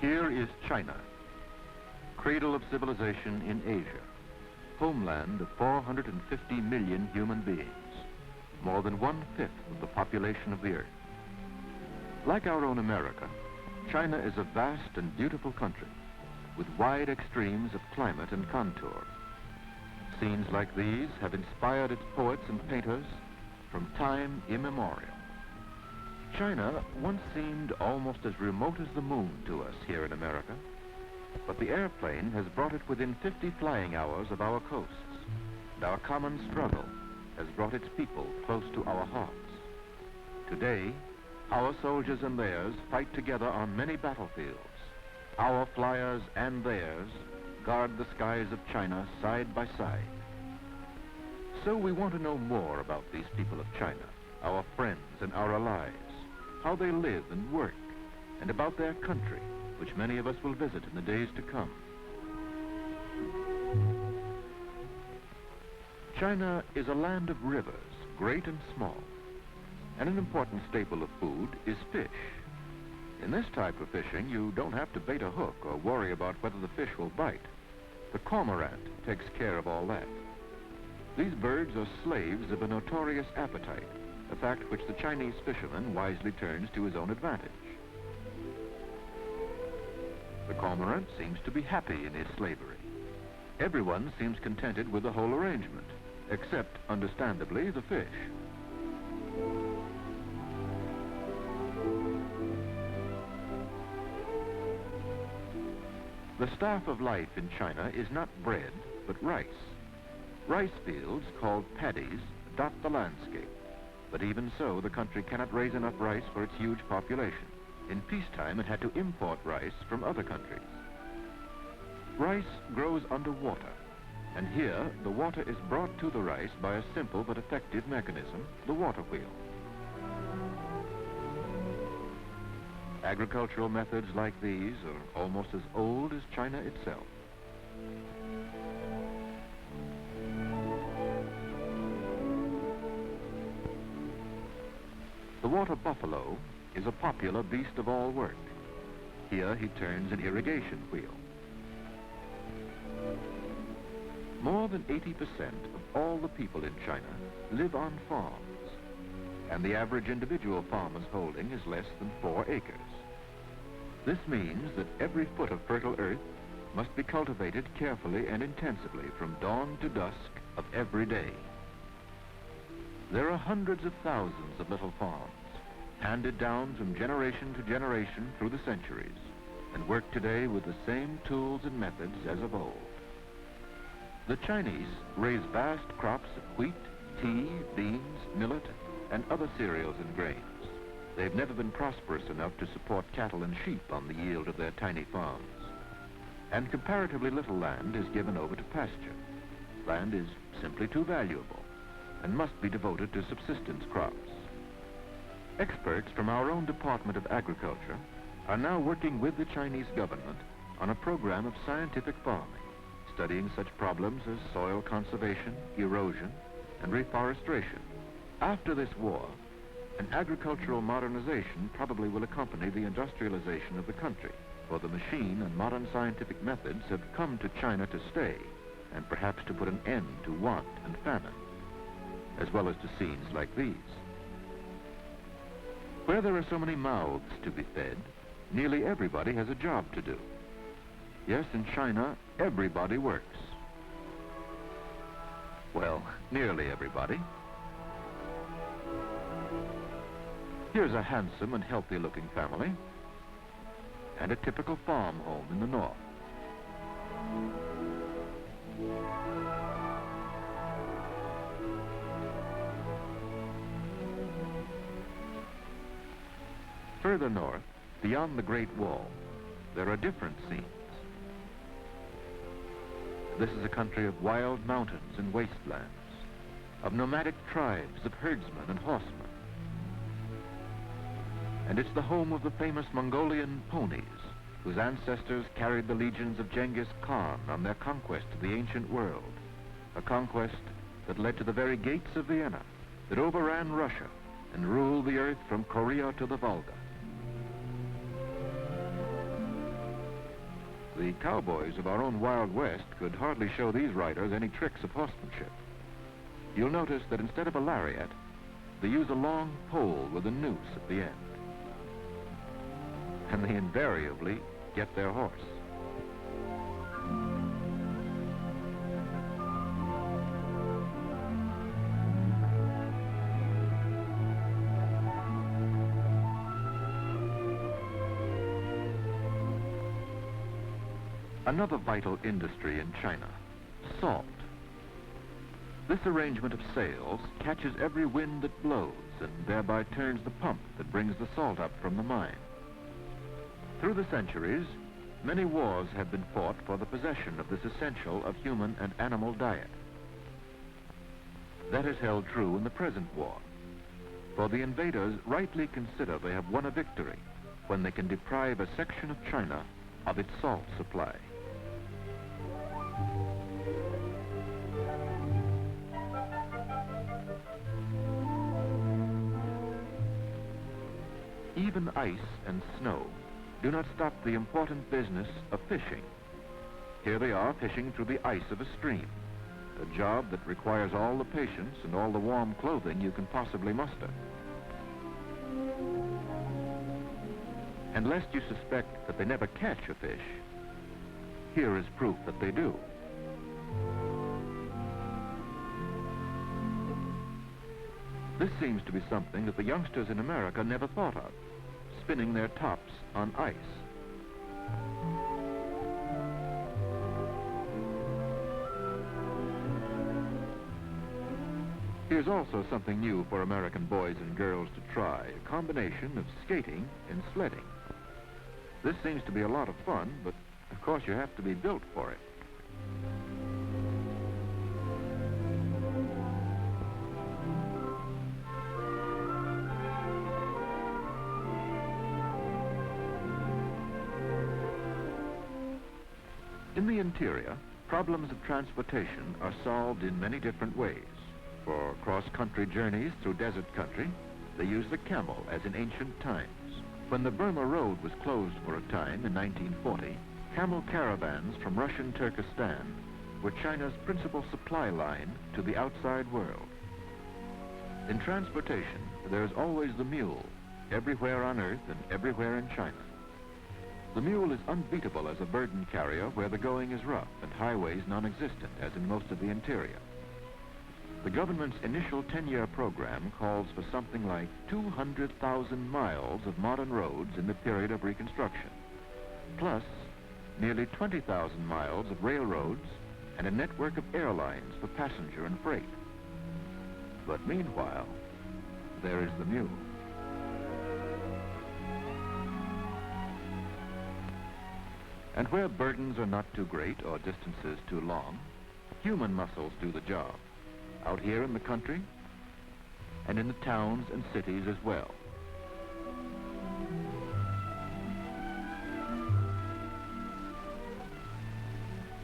Here is China, cradle of civilization in Asia, homeland of 450 million human beings, more than 1/5 of the population of the Earth. Like our own America, China is a vast and beautiful country with wide extremes of climate and contour. Scenes like these have inspired its poets and painters from time immemorial. China once seemed almost as remote as the moon to us here in America, but the airplane has brought it within 50 flying hours of our coasts, and our common struggle has brought its people close to our hearts. Today, our soldiers and theirs fight together on many battlefields. Our flyers and theirs guard the skies of China side by side. So we want to know more about these people of China, our friends and our allies, how they live and work, and about their country, which many of us will visit in the days to come. China is a land of rivers, great and small, and an important staple of food is fish. In this type of fishing, you don't have to bait a hook or worry about whether the fish will bite. The cormorant takes care of all that. These birds are slaves of a notorious appetite, a fact which the Chinese fisherman wisely turns to his own advantage. The cormorant seems to be happy in his slavery. Everyone seems contented with the whole arrangement, except, understandably, the fish. The staff of life in China is not bread, but rice. Rice fields, called paddies, dot the landscape. But even so, the country cannot raise enough rice for its huge population. In peacetime, it had to import rice from other countries. Rice grows underwater, and here the water is brought to the rice by a simple but effective mechanism, the water wheel. Agricultural methods like these are almost as old as China itself. The water buffalo is a popular beast of all work. Here he turns an irrigation wheel. More than 80% of all the people in China live on farms, and the average individual farmer's holding is less than 4 acres. This means that every foot of fertile earth must be cultivated carefully and intensively from dawn to dusk of every day. There are hundreds of thousands of little farms, handed down from generation to generation through the centuries, and work today with the same tools and methods as of old. The Chinese raise vast crops of wheat, tea, beans, millet, and other cereals and grains. They've never been prosperous enough to support cattle and sheep on the yield of their tiny farms. And comparatively little land is given over to pasture. Land is simply too valuable and must be devoted to subsistence crops. Experts from our own Department of Agriculture are now working with the Chinese government on a program of scientific farming, studying such problems as soil conservation, erosion, and reforestation. After this war, an agricultural modernization probably will accompany the industrialization of the country, for the machine and modern scientific methods have come to China to stay, and perhaps to put an end to want and famine, as well as to scenes like these. Where there are so many mouths to be fed, nearly everybody has a job to do. Yes, in China, everybody works. Well, nearly everybody. Here's a handsome and healthy-looking family, and a typical farm home in the north. Further north, beyond the Great Wall, there are different scenes. This is a country of wild mountains and wastelands, of nomadic tribes of herdsmen and horsemen. And it's the home of the famous Mongolian ponies, whose ancestors carried the legions of Genghis Khan on their conquest of the ancient world, a conquest that led to the very gates of Vienna, that overran Russia and ruled the earth from Korea to the Volga. The cowboys of our own Wild West could hardly show these riders any tricks of horsemanship. You'll notice that instead of a lariat, they use a long pole with a noose at the end. And they invariably get their horse. Another vital industry in China, salt. This arrangement of sails catches every wind that blows and thereby turns the pump that brings the salt up from the mine. Through the centuries, many wars have been fought for the possession of this essential of human and animal diet. That is held true in the present war, for the invaders rightly consider they have won a victory when they can deprive a section of China of its salt supply. Even ice and snow do not stop the important business of fishing. Here they are fishing through the ice of a stream, a job that requires all the patience and all the warm clothing you can possibly muster. And lest you suspect that they never catch a fish, here is proof that they do. This seems to be something that the youngsters in America never thought of, spinning their tops on ice. Here's also something new for American boys and girls to try, a combination of skating and sledding. This seems to be a lot of fun, but of course you have to be built for it. In the interior, problems of transportation are solved in many different ways. For cross-country journeys through desert country, they use the camel as in ancient times. When the Burma Road was closed for a time in 1940, camel caravans from Russian Turkestan were China's principal supply line to the outside world. In transportation, there's always the mule, everywhere on Earth and everywhere in China. The mule is unbeatable as a burden carrier where the going is rough and highways non-existent, as in most of the interior. The government's initial 10-year program calls for something like 200,000 miles of modern roads in the period of Reconstruction, plus nearly 20,000 miles of railroads and a network of airlines for passenger and freight. But meanwhile, there is the mule. And where burdens are not too great or distances too long, human muscles do the job, out here in the country and in the towns and cities as well.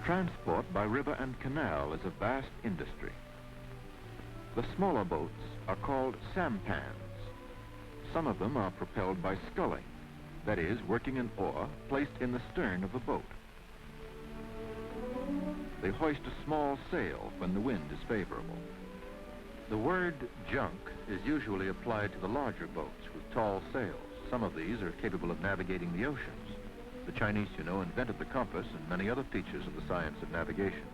Transport by river and canal is a vast industry. The smaller boats are called sampans. Some of them are propelled by sculling, that is, working an oar placed in the stern of the boat. They hoist a small sail when the wind is favorable. The word junk is usually applied to the larger boats with tall sails. Some of these are capable of navigating the oceans. The Chinese, you know, invented the compass and many other features of the science of navigation.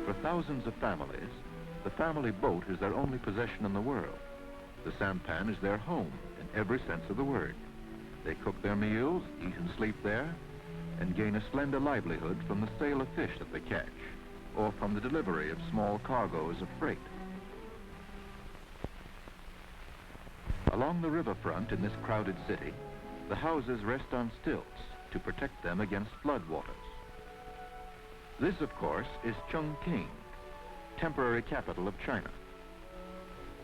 For thousands of families, the family boat is their only possession in the world. The sampan is their home in every sense of the word. They cook their meals, eat and sleep there, and gain a slender livelihood from the sale of fish that they catch, or from the delivery of small cargoes of freight. Along the riverfront in this crowded city, the houses rest on stilts to protect them against floodwaters. This, of course, is Chongqing, temporary capital of China.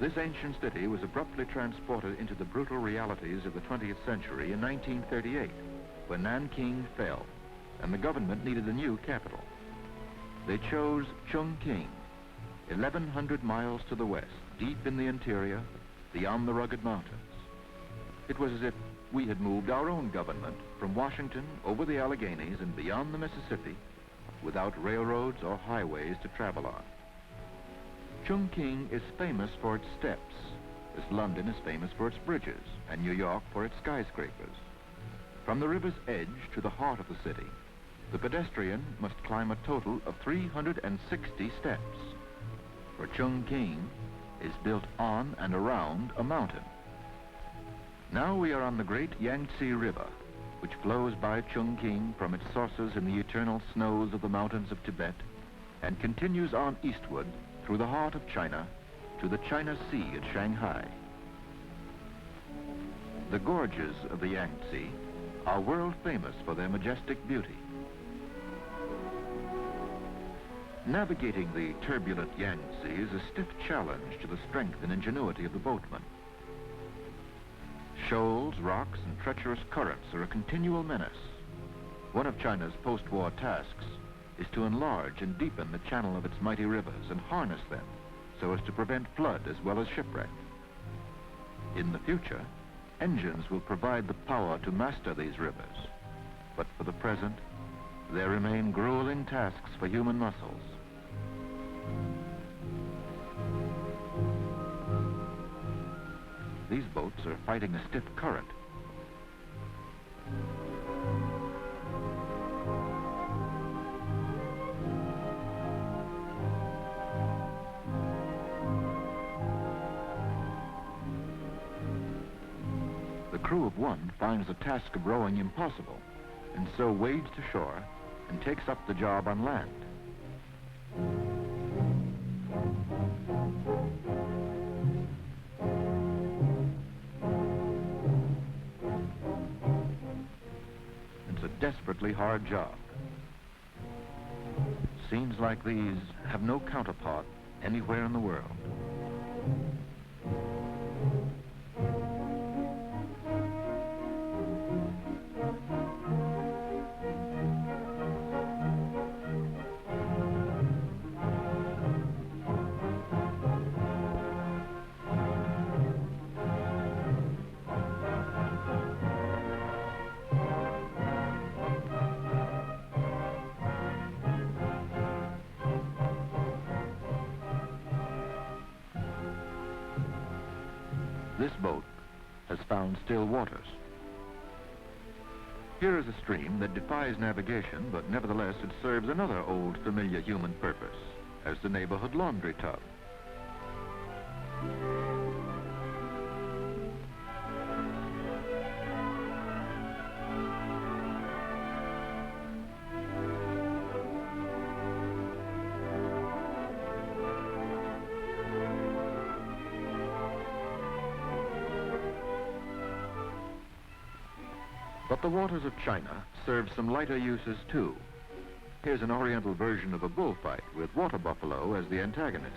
This ancient city was abruptly transported into the brutal realities of the 20th century in 1938, when Nanking fell, and the government needed a new capital. They chose Chongqing, 1,100 miles to the west, deep in the interior, beyond the rugged mountains. It was as if we had moved our own government from Washington over the Alleghenies and beyond the Mississippi without railroads or highways to travel on. Chongqing is famous for its steps, as London is famous for its bridges and New York for its skyscrapers. From the river's edge to the heart of the city, the pedestrian must climb a total of 360 steps, for Chongqing is built on and around a mountain. Now we are on the great Yangtze River, which flows by Chongqing from its sources in the eternal snows of the mountains of Tibet and continues on eastward through the heart of China to the China Sea at Shanghai. The gorges of the Yangtze are world famous for their majestic beauty. Navigating the turbulent Yangtze is a stiff challenge to the strength and ingenuity of the boatman. Shoals, rocks, and treacherous currents are a continual menace. One of China's post-war tasks is to enlarge and deepen the channel of its mighty rivers and harness them so as to prevent flood as well as shipwreck. In the future, engines will provide the power to master these rivers, but for the present, there remain grueling tasks for human muscles. These boats are fighting a stiff current. The crew of one finds the task of rowing impossible, and so wades to shore and takes up the job on land. It's a desperately hard job. Scenes like these have no counterpart anywhere in the world. This boat has found still waters. Here is a stream that defies navigation, but nevertheless it serves another old familiar human purpose, as the neighborhood laundry tub. But the waters of China serve some lighter uses too. Here's an oriental version of a bullfight with water buffalo as the antagonists.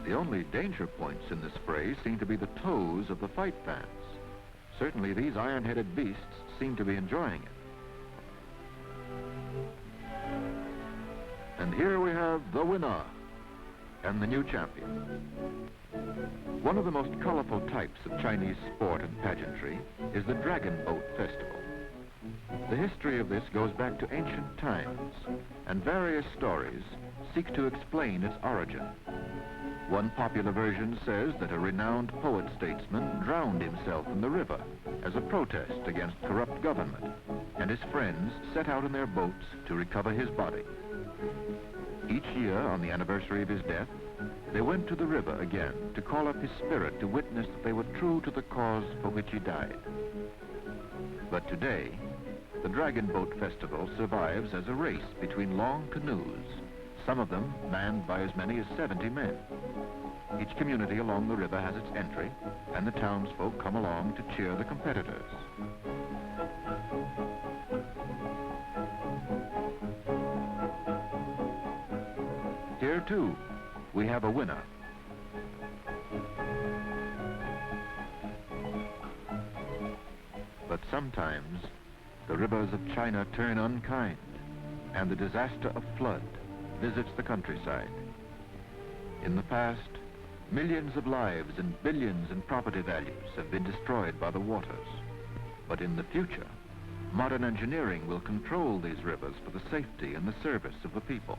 The only danger points in this fray seem to be the toes of the fight fans. Certainly these iron-headed beasts seem to be enjoying it. And here we have the winner and the new champion. One of the most colorful types of Chinese sport and pageantry is the Dragon Boat Festival. The history of this goes back to ancient times, and various stories seek to explain its origin. One popular version says that a renowned poet-statesman drowned himself in the river as a protest against corrupt government, and his friends set out in their boats to recover his body. Each year, on the anniversary of his death, they went to the river again to call up his spirit to witness that they were true to the cause for which he died. But today, the Dragon Boat Festival survives as a race between long canoes, some of them manned by as many as 70 men. Each community along the river has its entry, and the townsfolk come along to cheer the competitors. Here, too, we have a winner. But sometimes, the rivers of China turn unkind, and the disaster of flood visits the countryside. In the past, millions of lives and billions in property values have been destroyed by the waters. But in the future, modern engineering will control these rivers for the safety and the service of the people.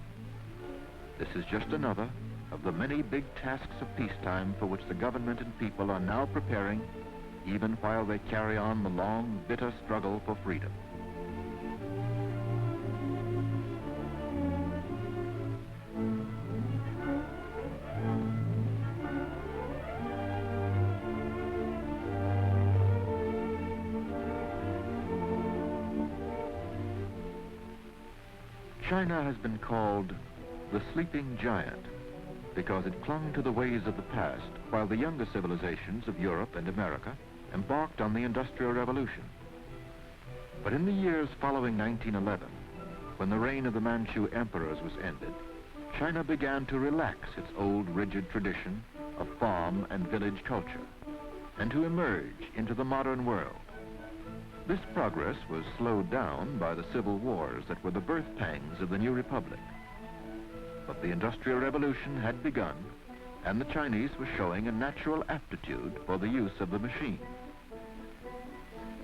This is just another of the many big tasks of peacetime for which the government and people are now preparing, even while they carry on the long, bitter struggle for freedom. China has been called the sleeping giant because it clung to the ways of the past while the younger civilizations of Europe and America embarked on the Industrial Revolution. But in the years following 1911, when the reign of the Manchu emperors was ended, China began to relax its old rigid tradition of farm and village culture and to emerge into the modern world. This progress was slowed down by the civil wars that were the birth pangs of the new republic. But the Industrial Revolution had begun, and the Chinese were showing a natural aptitude for the use of the machine.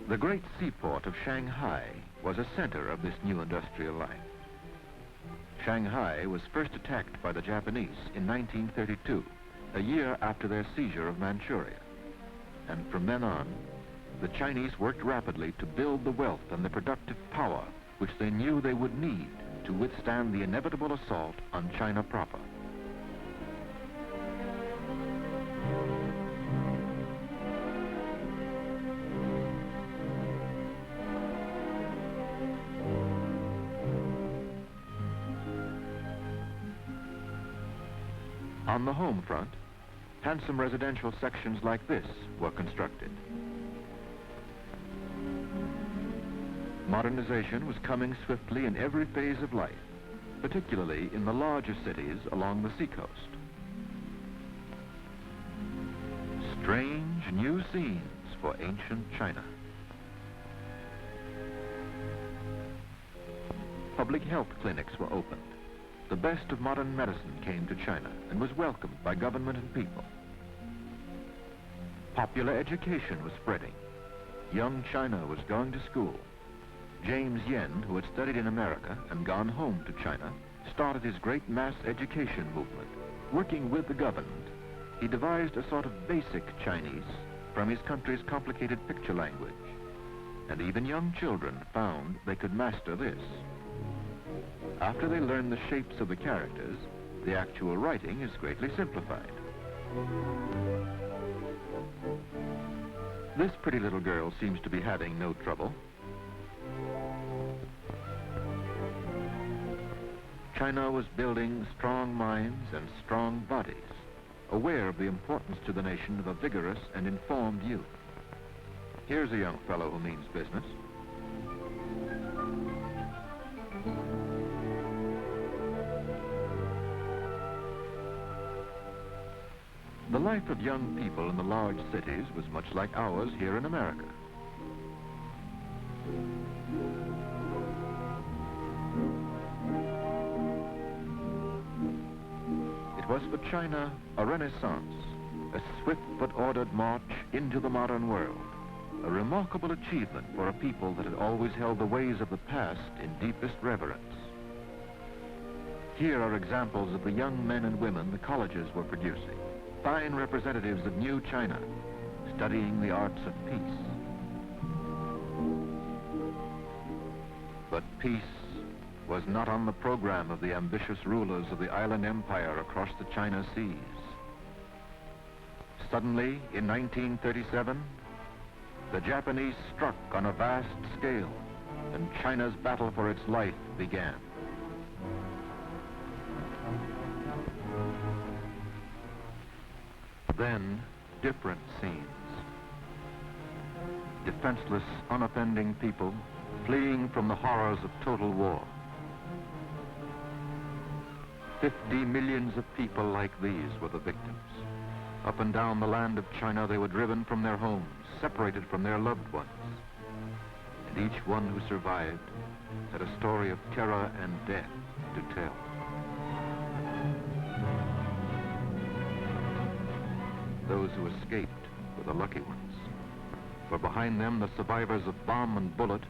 The great seaport of Shanghai was a center of this new industrial life. Shanghai was first attacked by the Japanese in 1932, a year after their seizure of Manchuria. And from then on, the Chinese worked rapidly to build the wealth and the productive power which they knew they would need to withstand the inevitable assault on China proper. On the home front, handsome residential sections like this were constructed. Modernization was coming swiftly in every phase of life, particularly in the larger cities along the seacoast. Strange new scenes for ancient China. Public health clinics were opened. The best of modern medicine came to China and was welcomed by government and people. Popular education was spreading. Young China was going to school. James Yen, who had studied in America and gone home to China, started his great mass education movement. Working with the government, he devised a sort of basic Chinese from his country's complicated picture language. And even young children found they could master this. After they learn the shapes of the characters, the actual writing is greatly simplified. This pretty little girl seems to be having no trouble. China was building strong minds and strong bodies, aware of the importance to the nation of a vigorous and informed youth. Here's a young fellow who means business. The life of young people in the large cities was much like ours here in America. It was for China a renaissance, a swift but ordered march into the modern world, a remarkable achievement for a people that had always held the ways of the past in deepest reverence. Here are examples of the young men and women the colleges were producing, fine representatives of new China, studying the arts of peace. But peace was not on the program of the ambitious rulers of the island empire across the China seas. Suddenly, in 1937, the Japanese struck on a vast scale, and China's battle for its life began. Then, different scenes. Defenseless, unoffending people fleeing from the horrors of total war. 50 millions of people like these were the victims. Up and down the land of China, they were driven from their homes, separated from their loved ones. And each one who survived had a story of terror and death to tell. Those who escaped were the lucky ones, for behind them the survivors of bomb and bullet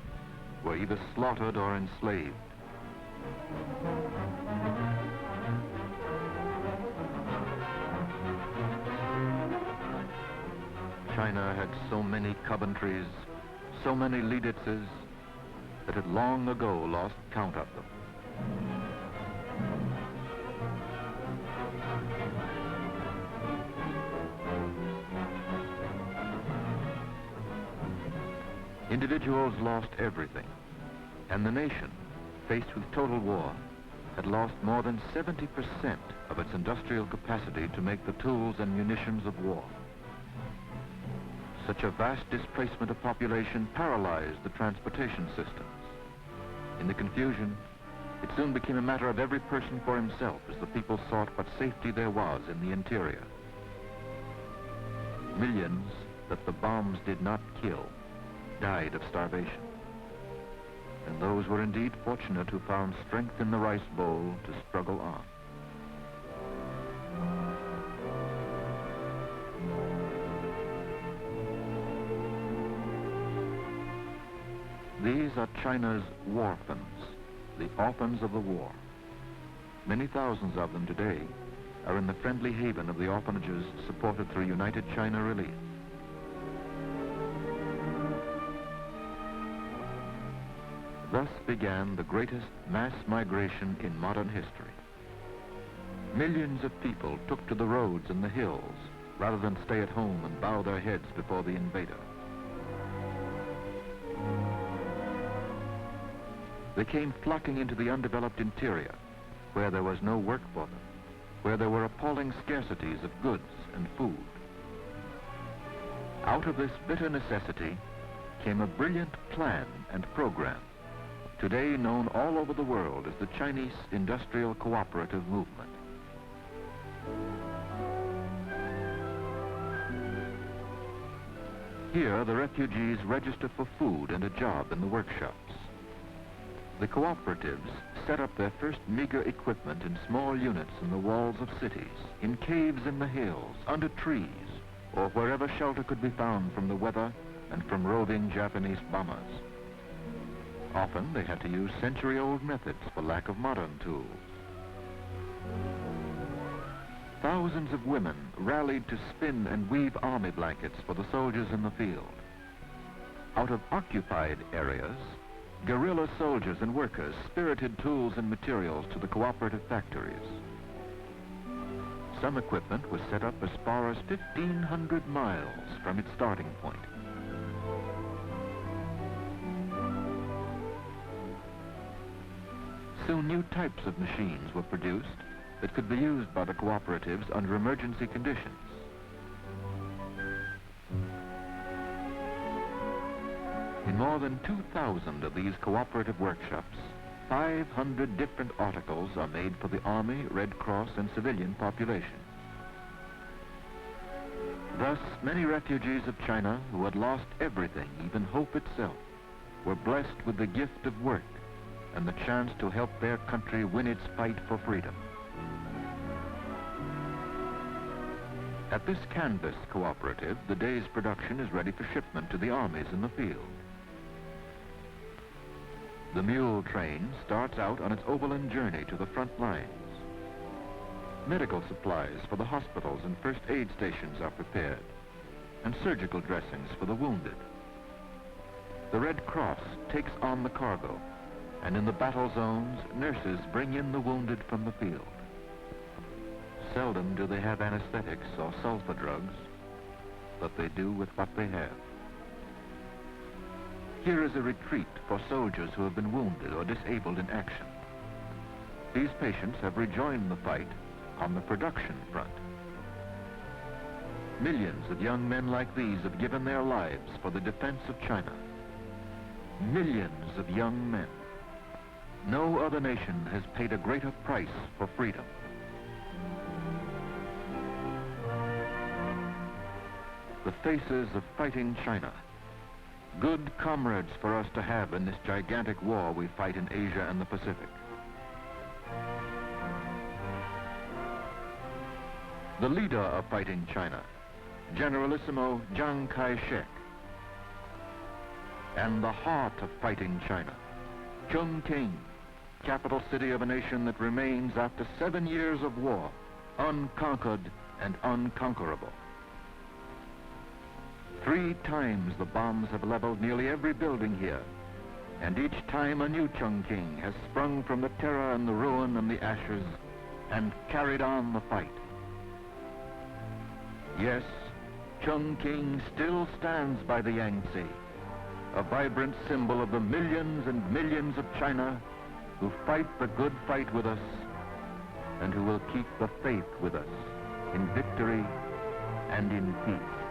were either slaughtered or enslaved. China had so many Coventrys, so many Liebitzes, that it long ago lost count of them. Individuals lost everything, and the nation, faced with total war, had lost more than 70% of its industrial capacity to make the tools and munitions of war. Such a vast displacement of population paralyzed the transportation systems. In the confusion, it soon became a matter of every person for himself as the people sought what safety there was in the interior. Millions that the bombs did not kill died of starvation. And those were indeed fortunate who found strength in the rice bowl to struggle on. These are China's warphans, the orphans of the war. Many thousands of them today are in the friendly haven of the orphanages supported through United China Relief. Thus began the greatest mass migration in modern history. Millions of people took to the roads and the hills rather than stay at home and bow their heads before the invader. They came flocking into the undeveloped interior, where there was no work for them, where there were appalling scarcities of goods and food. Out of this bitter necessity came a brilliant plan and program, today known all over the world as the Chinese Industrial Cooperative Movement. Here, the refugees register for food and a job in the workshops. The cooperatives set up their first meager equipment in small units in the walls of cities, in caves in the hills, under trees, or wherever shelter could be found from the weather and from roving Japanese bombers. Often they had to use century-old methods for lack of modern tools. Thousands of women rallied to spin and weave army blankets for the soldiers in the field. Out of occupied areas, guerrilla soldiers and workers spirited tools and materials to the cooperative factories. Some equipment was set up as far as 1,500 miles from its starting point. Soon new types of machines were produced that could be used by the cooperatives under emergency conditions. In more than 2,000 of these cooperative workshops, 500 different articles are made for the Army, Red Cross, and civilian population. Thus, many refugees of China who had lost everything, even hope itself, were blessed with the gift of work and the chance to help their country win its fight for freedom. At this canvas cooperative, the day's production is ready for shipment to the armies in the field. The mule train starts out on its overland journey to the front lines. Medical supplies for the hospitals and first aid stations are prepared, and surgical dressings for the wounded. The Red Cross takes on the cargo, and in the battle zones, nurses bring in the wounded from the field. Seldom do they have anesthetics or sulfa drugs, but they do with what they have. Here is a retreat for soldiers who have been wounded or disabled in action. These patients have rejoined the fight on the production front. Millions of young men like these have given their lives for the defense of China. Millions of young men. No other nation has paid a greater price for freedom. The faces of fighting China. Good comrades for us to have in this gigantic war we fight in Asia and the Pacific. The leader of fighting China, Generalissimo Chiang Kai-shek. And the heart of fighting China, Chongqing, capital city of a nation that remains after 7 years of war, unconquered and unconquerable. 3 times the bombs have leveled nearly every building here, and each time a new Chongqing has sprung from the terror and the ruin and the ashes and carried on the fight. Yes, Chongqing still stands by the Yangtze, a vibrant symbol of the millions and millions of China who fight the good fight with us and who will keep the faith with us in victory and in peace.